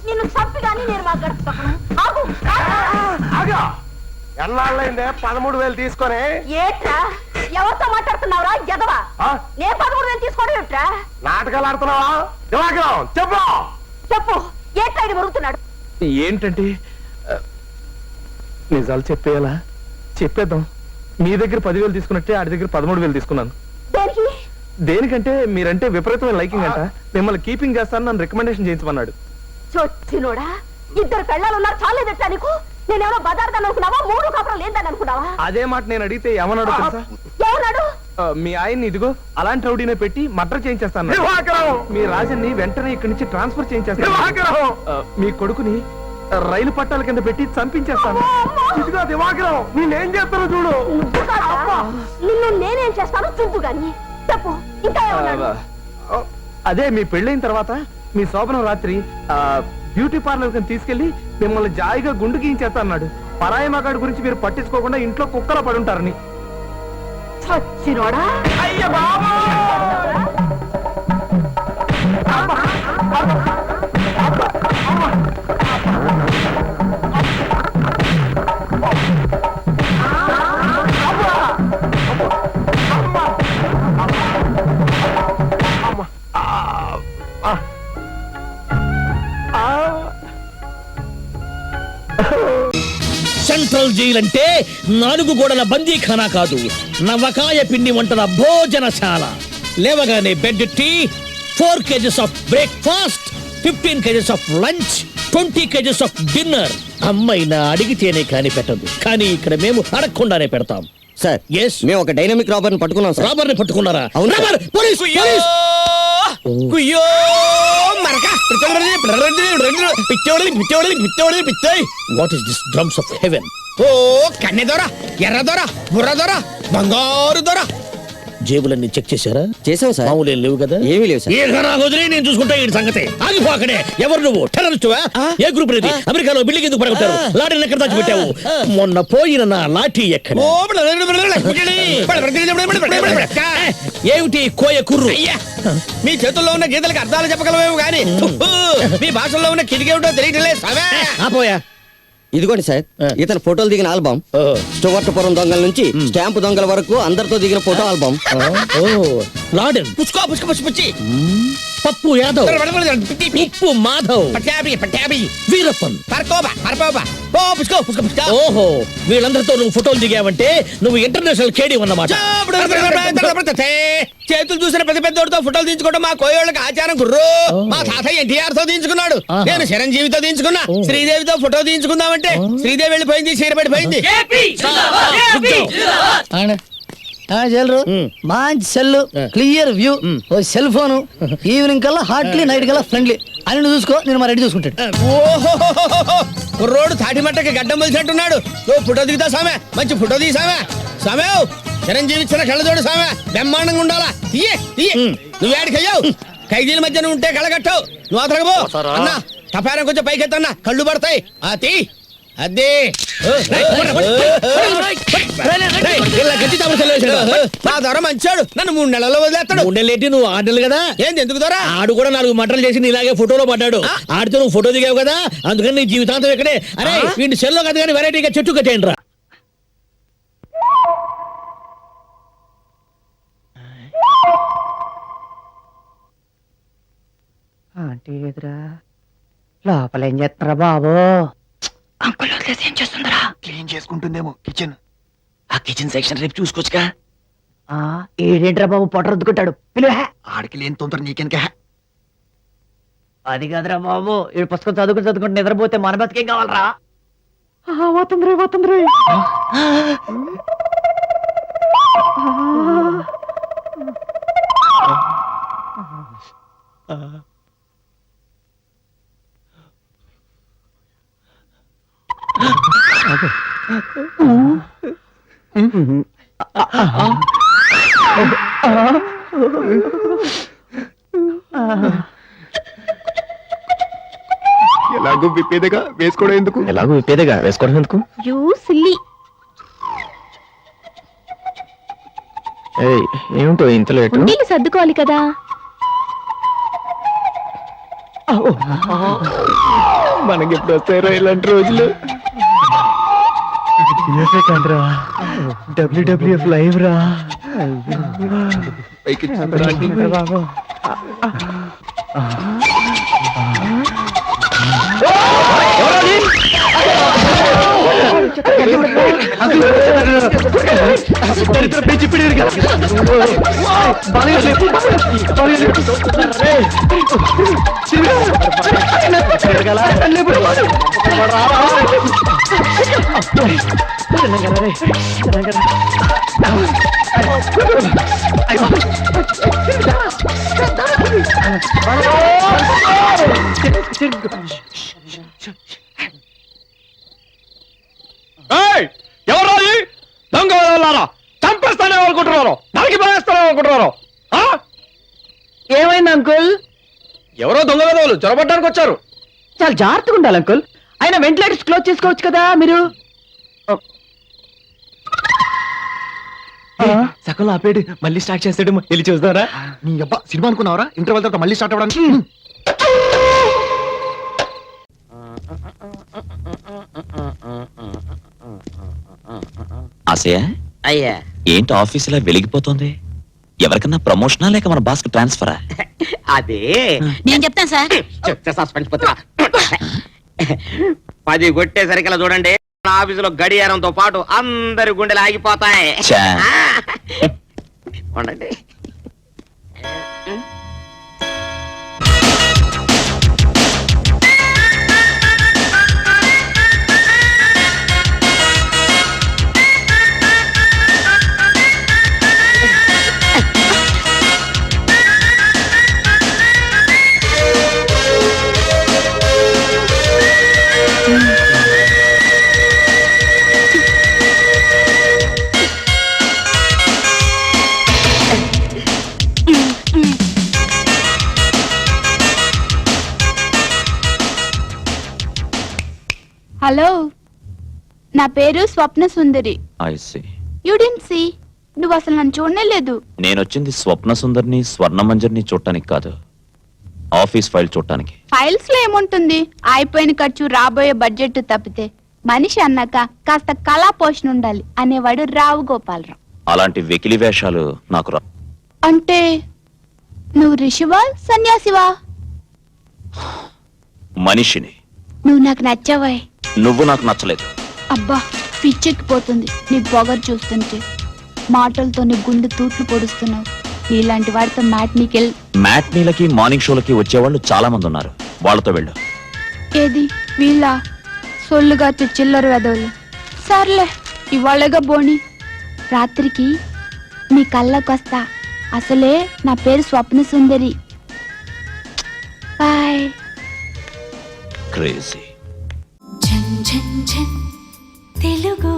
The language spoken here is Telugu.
నిన్ను చంపి కానీ నేను మా గడుపు ఆగు ఆగా ఎన్నాళ్ళైందే 13,000 తీసుకొని ఏట్రా ఎవరితో మాట్లాడుతున్నావురా ఎదవా నేను 13,000 తీసుకోవడం ఏట్రా నాటకాలు ఆడుతున్నావా దివాకరం చెప్పు చెప్పు ఏట్రా ఇది మరుగుతున్నాడు ఏంటంటే నిజాలు చెప్పేయాలా చెప్పేద్దాం మీ దగ్గర 10,000 తీసుకున్నట్టే ఆడి దగ్గర 13,000 తీసుకున్నాను దేనికి దేనికంటే మీరంటే విపరీతమైన లైకింగ్ అంట మిమ్మల్ని కీపింగ్ చేస్తాను నన్ను రికమెండేషన్ చేయించమన్నాడు చొచ్చినోడా ఇద్దరు పెళ్ళాలు ఉన్నారు చాలేదట్టా నీకు నేనేమో బదార్థాన్ని అనుకున్నావా 3 కాపురం లేదని అనుకున్నావా అదే మాట నేను అడిగితే ఏమన్నాడు తెలుసా ఏమన్నాడు మీ ఆయన్ని ఇదిగో అలాంటి రౌడీనే పెట్టి మర్డర్ చేయించేస్తాను మీ రాజన్ని వెంటనే ఇక్కడి నుంచి ట్రాన్స్ఫర్ చేయించేస్తాను మీ కొడుకుని రైలు పట్టాల కింద పెట్టి చంపించేస్తాను ఇదిగో దివాకరం నేనేం చేస్తాను చూడు నిన్ను నేనేం చేస్తాను చూద్దు గాని చెప్పు ఇంకా ఏమన్నాడు అదే మీ పెళ్ళైన తర్వాత మీ శోభనం రాత్రి బ్యూటీ పార్లర్ కింద తీసుకెళ్లి మిమ్మల్ని జాయిగా గుండు గీయించేస్తా అన్నాడు పరాయి మగాడి గురించి మీరు పట్టించుకోకుండా ఇంట్లో కుక్కలా పడుంటారని చచ్చినోడా అయ్య బాబా సెంట్రల్ జైలు అంటే 4 గోడల బందీఖానా కాదు నవకాయ పిండి వంటల భోజనశాల లేవగానే bed tea 4 kgs of breakfast 15 kgs of lunch 20 kgs of dinner అమ్మైనా అడిగితేనే కాని పెట్టదు కానీ ఇక్కడ మేము అడగకుండానే పెడతాం సార్ ఎస్ మేము ఒక డైనమిక్ రాబర్ని పట్టుకున్నాం సార్. రాబర్ని పట్టుకున్నారా అవును సార్. రాబర్ పోలీస్ పోలీస్ కుయ్యో మరక what is this drums of heaven ఓ కన్నెదొర ఎర్రదొర బుర్రదొర బంగారు దొర జేబులన్నీ చెక్ చేశారా చేసాం సార్. మామూలు ఏం లేవు కదా ఏమీ లేవు సార్. ఏ ఘనా కుదిరి నేను చూసుకుంటా ఈ సంగతి ఆగిపోకడే ఎవరు నువ్వు టెర్రరిస్టువా ఏ గ్రూప్ ఇది అమెరికాలో బిల్డింగ్ ఎందుకు పడగొట్టారు లాఠీని ఎక్కడ దాచిపెట్టావు మొన్న పోయిన నా లాఠీ ఎక్కడ ఏమిటి కోయ కుర్రు మీ చేతుల్లో ఉన్న గీతలకు అర్థాలు చెప్పగలమేమో గాని మీ భాషల్లో ఉన్న కిటికేమిటో తెలియట్లేదు ఆపోయా ఇదిగోండి సార్ ఇతను ఫోటోలు దిగిన ఆల్బమ్ స్టువర్టపురం దొంగల నుంచి స్టాంపు దొంగల వరకు అందరితో దిగిన ఫోటో ఆల్బమ్ లాడెన్ పుచ్చుకో పుచ్చుకో పుచ్చి పప్పు యాదవ్ ఉప్పు మాధవ్ వీరప్పన్ ఓహో వీళ్ళందరితో నువ్వు ఫోటోలు దిగావంటే నువ్వు ఇంటర్నేషనల్ కేడీ అన్నమాట చేతులు చూసిన పెద్ద పెద్దోడితో ఫోటోలు తీసుకోవడం మా కోయోళ్ళకి ఆచారం గుర్రు మా తాతయ్య ఎన్టీఆర్ తో తీయించుకున్నాడు నేను చిరంజీవితో తీయించుకున్నా శ్రీదేవితో ఫోటో తీయించుకుందామంటే శ్రీదేవి వెళ్ళిపోయింది చీరపడిపోయింది చెల్లు మంచి సెల్ క్లియర్ వ్యూ ఓ సెల్ ఫోన్ ఈవినింగ్ కల్లా హార్ట్లీ నైట్ కల్లా ఫ్రెండ్లీ అని నువ్వు చూసుకో నేను మా రెడీ చూసుకుంటాడు కుర్రోడు తాటి మట్టకి గడ్డం మొలిచినట్టున్నాడు నువ్వు ఫోటో దిగుతా సామె మంచి ఫోటో తీ సామె సామె చిరంజీవి ఇచ్చిన కళ్ళజోడు సామె బ్రహ్మాండంగా ఉండాలా తీయే తీయే నువ్వేడికయ్యావు ఖైదీల మధ్యన ఉంటే కళ్ళగట్టవు నువ్వు అతరగబో అన్నా తపారం కొంచెం పైకెత్తన్నా కళ్ళు పడతాయి ఆ తీ అదే నా దొర మంచాడు నన్ను 3 నెలల్లో వదిలేస్తాడు 3 నెలలేంటి నువ్వు 6 నెలలు కదా ఏంది ఎందుకు దొర ఆడు కూడా 4 మటలు చేసి నీలాగే ఫోటోలో పడ్డాడు ఆడితో నువ్వు ఫోటో దిగావు కదా అందుకని నీ జీవితాంతం ఇక్కడే అరే వీడి సెల్లో కదా కానీ వెరైటీగా చెట్టు కట్టేయండి రా ఆంటీ ఎదురా లోపల ఏం చేస్తారా బాబు అంకుల్ ఏం చేస్తుందరా క్లీన్ చేసుకుంటుందేమో కిచెన్. ఆ కిచెన్ సెక్షన్ రేపు చూసుకోవచ్చుగా ఏడేంట్రా బాబు పొట్ట రుద్దుకుంటాడు పిలువే ఆడికి లేని తొందర నీకెనక. అది కాదురా బాబు ఈ పుస్తకం చదువుకుంటే నిద్రపోతే మన బతికేం కావాలరా పోతుంది ఎలాగో విప్పేదేగా వేసుకోవడం ఎందుకు యూ సిల్లీ ఏమిటో ఇంత లేటు ఉండీలు సర్దుకోవాలి కదా మనకి ఎప్పుడు వస్తారో ఇలాంటి రోజులు. WWF లైవ్ రా. ఎవరు దొంగ వాళ్ళారా? చంపేస్తానే అనుకుంటున్నారు, నరికి పడేస్తానే అనుకుంటున్నారు. ఏమైంది అంకుల్? ఎవరో దొంగ విధవులు చొరబడ్డానికి వచ్చారు. చాలా జాగ్రత్తగా ఉండాలి అంకుల్. అయినా వెంటిలేటర్స్ క్లోజ్ చేసుకోవచ్చు కదా మీరు. సకలం ఆపేడు, మళ్ళీ స్టార్ట్ చేస్తాడు. వెళ్ళి చూద్దారా? నీ అబ్బా సినిమా అనుకున్నావరా? ఇంటర్వెల్ తర్వాత మళ్ళీ స్టార్ట్ అవ్వడానికి. ఆశయ అయ్యా ఏంటి ఆఫీస్ ఇలా వెలిగిపోతుంది? ఎవరికన్నా ప్రమోషనా లేక మన బాస్ కి ట్రాన్స్ఫరా? అదే నేను చెప్తాను సార్. చెప్తే సస్పెన్స్ పోతున్నా. 10 కొట్టేసరికి ఇలా చూడండి, నా ఆఫీసులో గడియారంతో పాటు అందరి గుండెలు ఆగిపోతాయి. ఛా. ఉండండి. హలో, నా పేరు Swapna Sundari. I see. You didn't see. నువ్వు అసలు నన్ను చూడనే లేదు. నేనొచ్చింది స్వప్న సుందర్ని స్వర్ణమంజర్ని చూడటానికి కాదు, ఆఫీస్ ఫైల్ చూడటానికి. ఫైల్స్ లో ఏముంటుంది? అయిపోయిన ఖర్చు, రాబోయే బడ్జెట్ తప్పితే మనిషి అన్నాక కాస్త కళా పోషణ ఉండాలి అనేవాడు రావు గోపాలరావు. అలాంటి వెకిలి వేషాలు నాకు రా. అంటే నువ్వు ఋషివా సన్యాసివా? మనిషిని. నువ్వు నాకు నచ్చావాయ్. నువ్వు నాకు నచ్చలేదు. అబ్బా, పిచ్చెక్కిపోతుంది నీ పొగరు చూస్తుంటే. మాటలతో నీ గుండె తూట్లు పొడుస్తున్నావు. నీలాంటి వాడితో మ్యాట్నీకెళ్ళి మ్యాట్నీలకి మార్నింగ్ షోలకి వచ్చేవాళ్ళు చాలా మంది ఉన్నారు, వాళ్ళతో వెళ్ళు. ఏది వీళ్ళ సొల్లుగా చిల్లర వెదవులు. సర్లే, ఇవాళగా బోని. రాత్రికి నీ కళ్ళకొస్తా. అసలే నా పేరు స్వప్న సుందరి. బాయ్. క్రేజీ. తెలుగు